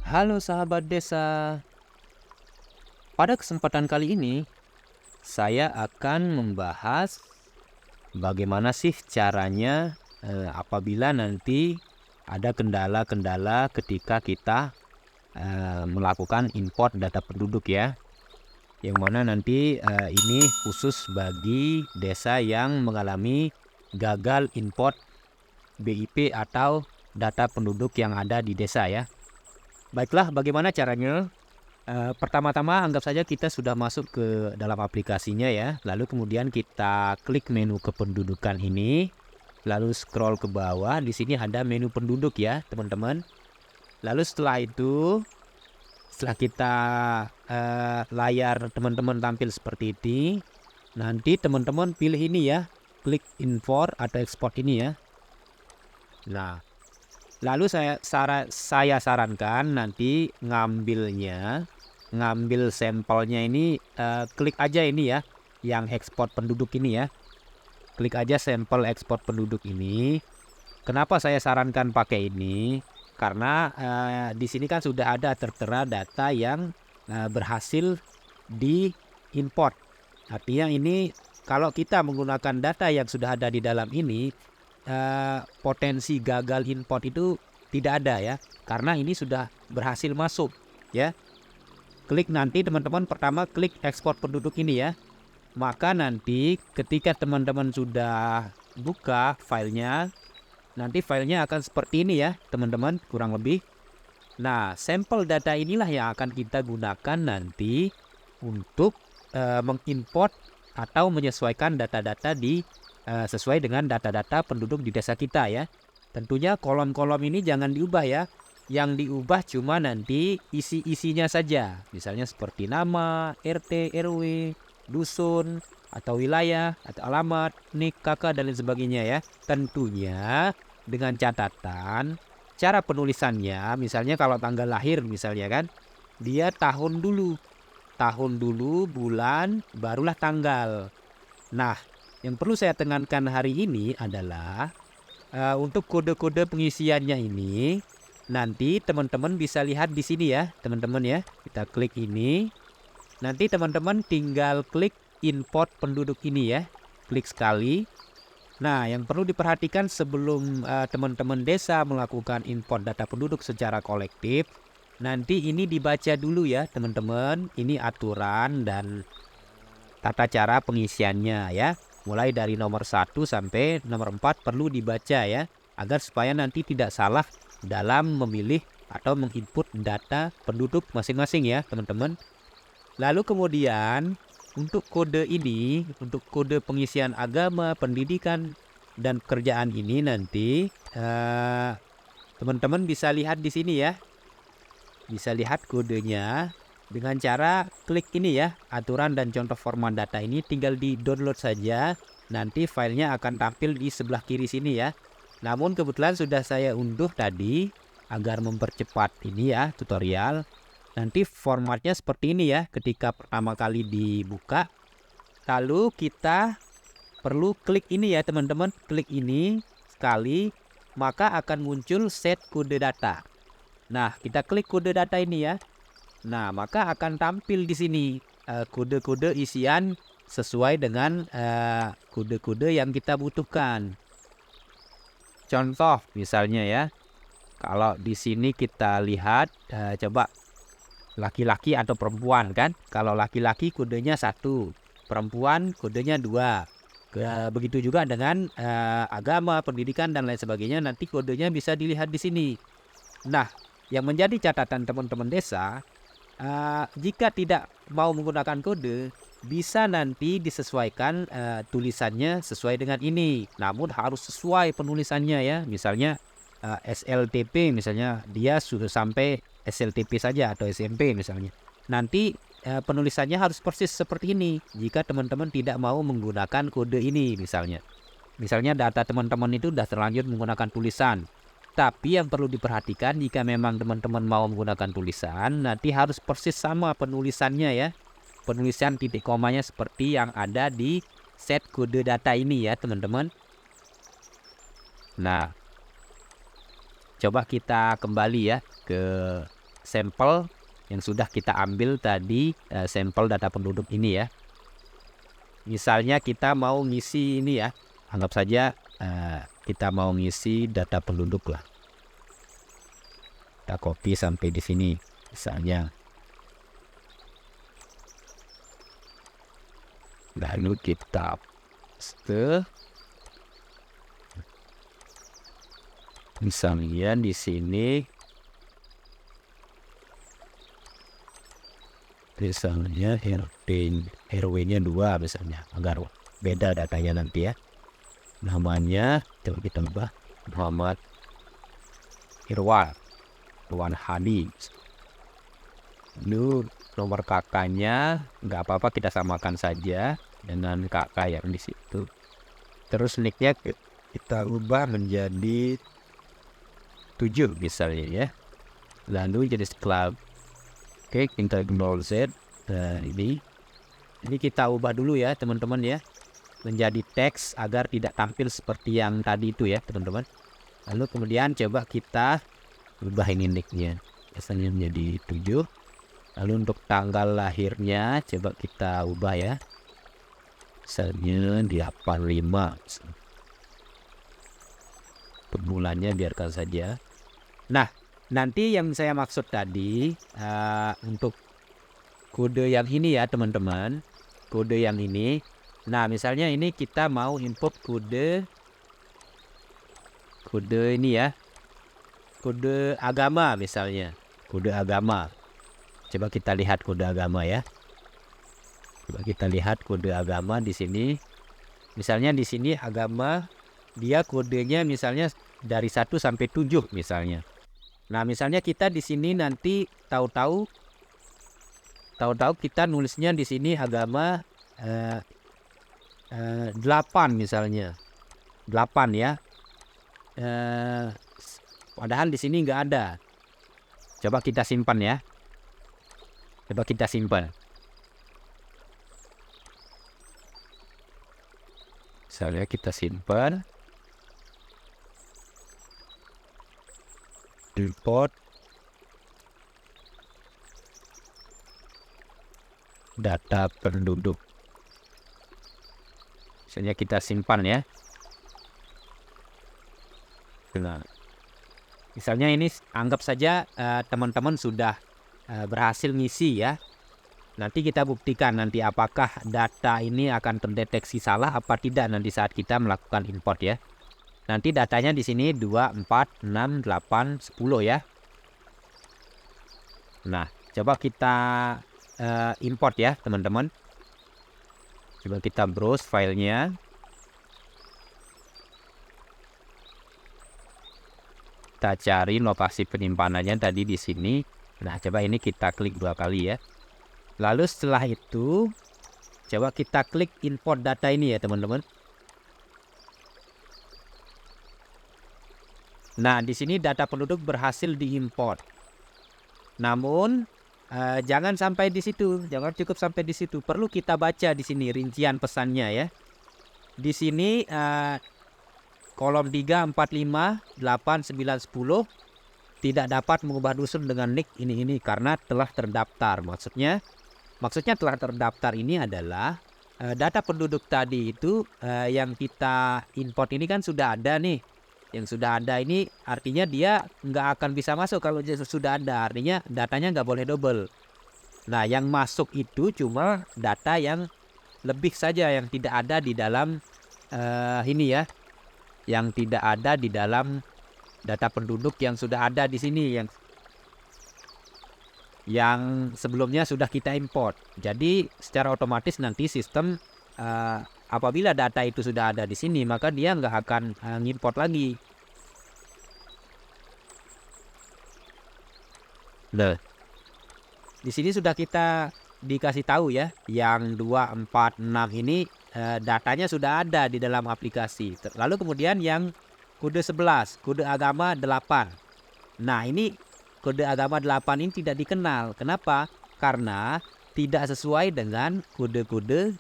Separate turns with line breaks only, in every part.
Halo sahabat desa, pada kesempatan kali ini saya akan membahas bagaimana sih caranya apabila nanti ada kendala-kendala ketika kita melakukan import data penduduk ya. Yang mana nanti ini khusus bagi desa yang mengalami gagal import BIP atau data penduduk yang ada di desa ya. Baiklah, bagaimana caranya? Pertama-tama anggap saja kita sudah masuk ke dalam aplikasinya ya. Lalu kemudian kita klik menu kependudukan ini. Lalu scroll ke bawah. Di sini ada menu penduduk ya teman-teman. Lalu setelah itu, setelah kita layar teman-teman tampil seperti ini, nanti teman-teman pilih ini ya. Klik import atau export ini ya. Nah, lalu saya sarankan nanti ngambil sampelnya ini, klik aja ini ya, yang ekspor penduduk ini ya. Klik aja sampel ekspor penduduk ini. Kenapa saya sarankan pakai ini? Karena di sini kan sudah ada tertera data yang berhasil diimport. Artinya ini kalau kita menggunakan data yang sudah ada di dalam ini, potensi gagal import itu tidak ada ya, karena ini sudah berhasil masuk ya. Klik nanti teman-teman pertama klik ekspor penduduk ini ya. Maka nanti ketika teman-teman sudah buka filenya, nanti filenya akan seperti ini ya teman-teman kurang lebih. Nah, sampel data inilah yang akan kita gunakan nanti untuk mengimport atau menyesuaikan data-data sesuai dengan data-data penduduk di desa kita ya. Tentunya kolom-kolom ini jangan diubah ya. Yang diubah cuma nanti isi-isinya saja. Misalnya seperti nama, RT, RW, dusun, atau wilayah, atau alamat, nik, kakak, dan lain sebagainya ya. Tentunya dengan catatan cara penulisannya, misalnya kalau tanggal lahir misalnya kan, dia tahun dulu, bulan, barulah tanggal. Nah, yang perlu saya tekankan hari ini adalah untuk kode-kode pengisiannya ini, nanti teman-teman bisa lihat di sini ya, teman-teman ya. Kita klik ini. Nanti teman-teman tinggal klik import penduduk ini ya. Klik sekali. Nah, yang perlu diperhatikan sebelum teman-teman desa melakukan import data penduduk secara kolektif, nanti ini dibaca dulu ya, teman-teman. Ini aturan dan tata cara pengisiannya ya. Mulai dari nomor 1 sampai nomor 4 perlu dibaca ya, agar supaya nanti tidak salah dalam memilih atau menginput data penduduk masing-masing ya teman-teman. Lalu kemudian untuk kode ini, untuk kode pengisian agama, pendidikan, dan pekerjaan ini nanti teman-teman bisa lihat di sini ya. Bisa lihat kodenya dengan cara klik ini ya, aturan dan contoh format data ini tinggal di download saja. Nanti filenya akan tampil di sebelah kiri sini ya. Namun kebetulan sudah saya unduh tadi agar mempercepat ini ya tutorial. Nanti formatnya seperti ini ya ketika pertama kali dibuka. Lalu kita perlu klik ini ya teman-teman, klik ini sekali maka akan muncul set kode data. Nah, kita klik kode data ini ya. Nah, maka akan tampil di sini kode-kode isian sesuai dengan kode-kode yang kita butuhkan. Contoh misalnya ya, kalau di sini kita lihat, coba laki-laki atau perempuan kan. Kalau laki-laki kodenya 1, perempuan kodenya 2. Begitu juga dengan agama, pendidikan, dan lain sebagainya. Nanti kodenya bisa dilihat di sini. Nah, yang menjadi catatan teman-teman desa, jika tidak mau menggunakan kode, bisa nanti disesuaikan tulisannya sesuai dengan ini. Namun harus sesuai penulisannya ya. Misalnya SLTP misalnya, dia sudah sampai SLTP saja atau SMP misalnya. Nanti penulisannya harus persis seperti ini jika teman-teman tidak mau menggunakan kode ini misalnya. Misalnya data teman-teman itu sudah terlanjur menggunakan tulisan. Tapi yang perlu diperhatikan jika memang teman-teman mau menggunakan tulisan, nanti harus persis sama penulisannya ya. Penulisan titik komanya seperti yang ada di set kode data ini ya teman-teman. Nah, coba kita kembali ya ke sampel yang sudah kita ambil tadi, sampel data penduduk ini ya. Misalnya kita mau ngisi ini ya, anggap saja kita mau ngisi data penduduk lah. Kita copy sampai di sini misalnya. Lalu kita paste. Misalnya di sini, misalnya RW-nya 2 misalnya, agar beda datanya nanti ya. Namanya coba kita ubah Muhammad Irwan Hadi. Lalu nomor kakaknya nggak apa-apa, kita samakan saja dengan kakak yang di situ. Terus nicknya kita ubah menjadi 7 misalnya ya. Lalu jenis club. Oke, kita ignore Z. Nah, ini kita ubah dulu ya teman-teman ya, menjadi teks agar tidak tampil seperti yang tadi itu ya teman-teman. Lalu kemudian coba kita ubah ini nicknya, biasanya menjadi 7. Lalu untuk tanggal lahirnya coba kita ubah ya, misalnya di 85. Bulannya biarkan saja. Nah, nanti yang saya maksud tadi untuk kode yang ini ya teman-teman, kode yang ini. Nah, misalnya ini kita mau input kode ini ya, kode agama misalnya, kode agama. Coba kita lihat kode agama ya. Coba kita lihat kode agama di sini. Misalnya di sini agama, dia kodenya misalnya dari 1 sampai 7 misalnya. Nah, misalnya kita di sini nanti tahu-tahu kita nulisnya di sini agama 8 misalnya. 8 ya. Padahal di sini nggak ada. Coba kita simpan ya. Coba kita simpan. Misalnya kita simpan. Import data penduduk. Misalnya kita simpan ya. Nah, misalnya ini anggap saja teman-teman sudah berhasil ngisi ya. Nanti kita buktikan nanti apakah data ini akan terdeteksi salah apa tidak nanti saat kita melakukan import ya. Nanti datanya di sini 2, 4, 6, 8, 10 ya. Nah, coba kita import ya teman-teman. Coba kita browse filenya. Kita cari lokasi penyimpanannya tadi di sini. Nah, coba ini kita klik 2 kali ya. Lalu setelah itu, coba kita klik import data ini ya teman-teman. Nah, di sini data penduduk berhasil diimport. Namun, jangan sampai di situ, jangan cukup sampai di situ. Perlu kita baca di sini rincian pesannya ya. Di sini kolom 3, 4, 5, 8, 9, 10 tidak dapat mengubah dusun dengan nick ini karena telah terdaftar. Maksudnya telah terdaftar ini adalah data penduduk tadi itu yang kita import ini kan sudah ada nih. Yang sudah ada ini artinya dia nggak akan bisa masuk kalau sudah ada. Artinya datanya nggak boleh double. Nah, yang masuk itu cuma data yang lebih saja, yang tidak ada di dalam ini ya. Yang tidak ada di dalam data penduduk yang sudah ada di sini, yang sebelumnya sudah kita import. Jadi secara otomatis nanti sistem apabila data itu sudah ada di sini, maka dia nggak akan ngimport lagi. Nah, di sini sudah kita dikasih tahu ya, yang 2, 4, 6 ini datanya sudah ada di dalam aplikasi. Lalu kemudian yang kode 11, kode agama 8. Nah, ini kode agama 8 ini tidak dikenal. Kenapa? Karena tidak sesuai dengan kode-kode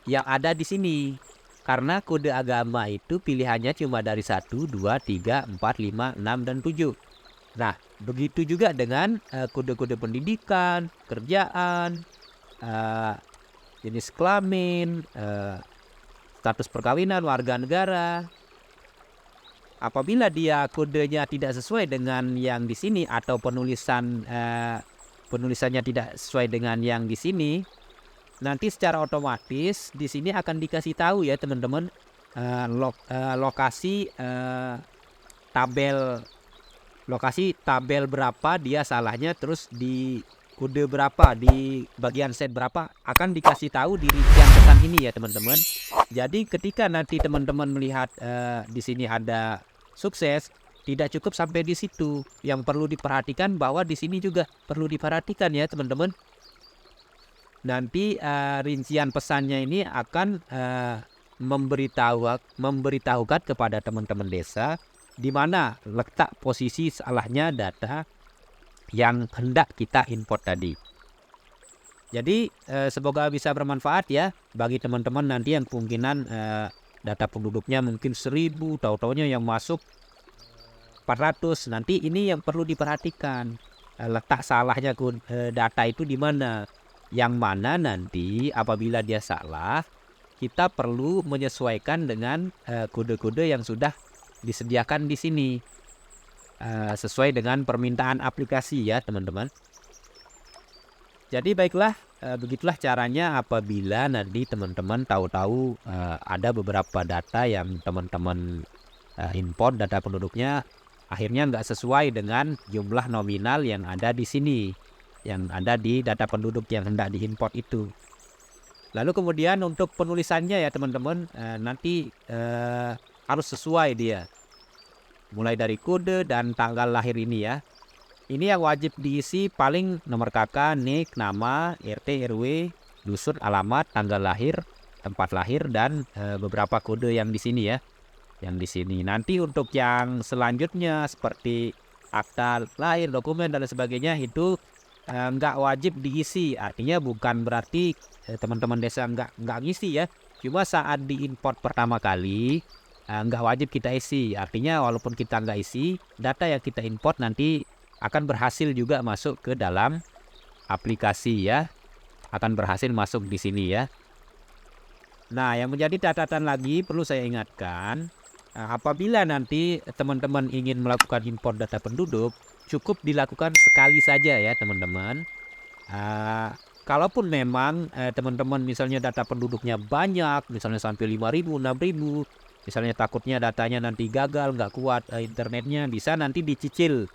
yang ada di sini. Karena kode agama itu pilihannya cuma dari 1, 2, 3, 4, 5, 6, dan 7. Nah, begitu juga dengan kode-kode pendidikan, kerjaan, eh, jenis kelamin, status perkawinan, warga negara. Apabila dia kodenya tidak sesuai dengan yang di sini atau penulisannya tidak sesuai dengan yang di sini, nanti secara otomatis di sini akan dikasih tahu ya teman-teman, lokasi tabel berapa dia salahnya, terus di kode berapa, di bagian set berapa akan dikasih tahu di rincian pesan ini ya teman-teman. Jadi ketika nanti teman-teman melihat di sini ada sukses, tidak cukup sampai di situ. Yang perlu diperhatikan bahwa di sini juga perlu diperhatikan ya teman-teman. Nanti rincian pesannya ini akan memberitahukan kepada teman-teman desa di mana letak posisi salahnya data yang hendak kita import tadi. Jadi semoga bisa bermanfaat ya bagi teman-teman nanti yang kemungkinan data penduduknya mungkin 1000, tahu-taunya yang masuk 400. Nanti ini yang perlu diperhatikan, letak salahnya data itu di mana. Yang mana nanti apabila dia salah, kita perlu menyesuaikan dengan kode-kode yang sudah disediakan di sini, sesuai dengan permintaan aplikasi ya teman-teman. Jadi baiklah, begitulah caranya apabila nanti teman-teman tahu-tahu ada beberapa data yang teman-teman import data penduduknya akhirnya nggak sesuai dengan jumlah nominal yang ada di sini, yang ada di data penduduk yang hendak diimport itu. Lalu kemudian untuk penulisannya ya teman-teman, nanti harus sesuai dia. Mulai dari kode dan tanggal lahir ini ya. Ini yang wajib diisi paling nomor KK, NIK, nama, RT, RW, dusun, alamat, tanggal lahir, tempat lahir, dan beberapa kode yang di sini ya. Yang di sini. Nanti untuk yang selanjutnya seperti akta lahir, dokumen, dan sebagainya itu nggak wajib diisi. Artinya bukan berarti teman-teman desa nggak ngisi ya. Cuma saat diimport pertama kali nggak wajib kita isi. Artinya walaupun kita nggak isi, data yang kita import nanti akan berhasil juga masuk ke dalam aplikasi ya. Akan berhasil masuk di sini ya. Nah, yang menjadi catatan lagi perlu saya ingatkan, apabila nanti teman-teman ingin melakukan import data penduduk, cukup dilakukan sekali saja ya teman-teman. Kalaupun memang teman-teman misalnya data penduduknya banyak, misalnya sampai 5.000, 6.000, misalnya takutnya datanya nanti gagal, nggak kuat internetnya, bisa nanti dicicil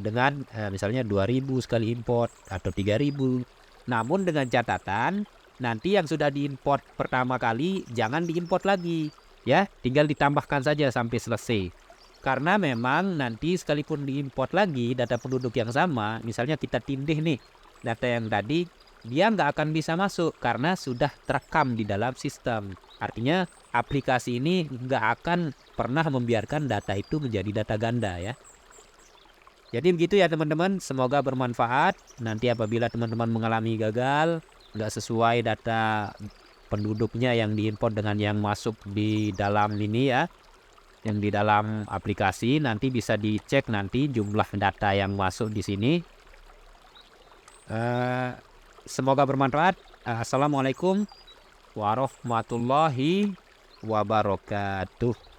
dengan misalnya 2.000 sekali import atau 3.000. Namun dengan catatan, nanti yang sudah diimport pertama kali jangan diimport lagi. Ya, tinggal ditambahkan saja sampai selesai. Karena memang nanti sekalipun diimport lagi data penduduk yang sama, misalnya kita tindih nih data yang tadi, dia nggak akan bisa masuk karena sudah terekam di dalam sistem. Artinya aplikasi ini nggak akan pernah membiarkan data itu menjadi data ganda ya. Jadi begitu ya teman-teman, semoga bermanfaat. Nanti apabila teman-teman mengalami gagal, nggak sesuai data penduduknya yang diimport dengan yang masuk di dalam ini ya, yang di dalam aplikasi, nanti bisa dicek nanti jumlah data yang masuk di sini. Semoga bermanfaat. Assalamualaikum warahmatullahi wabarakatuh.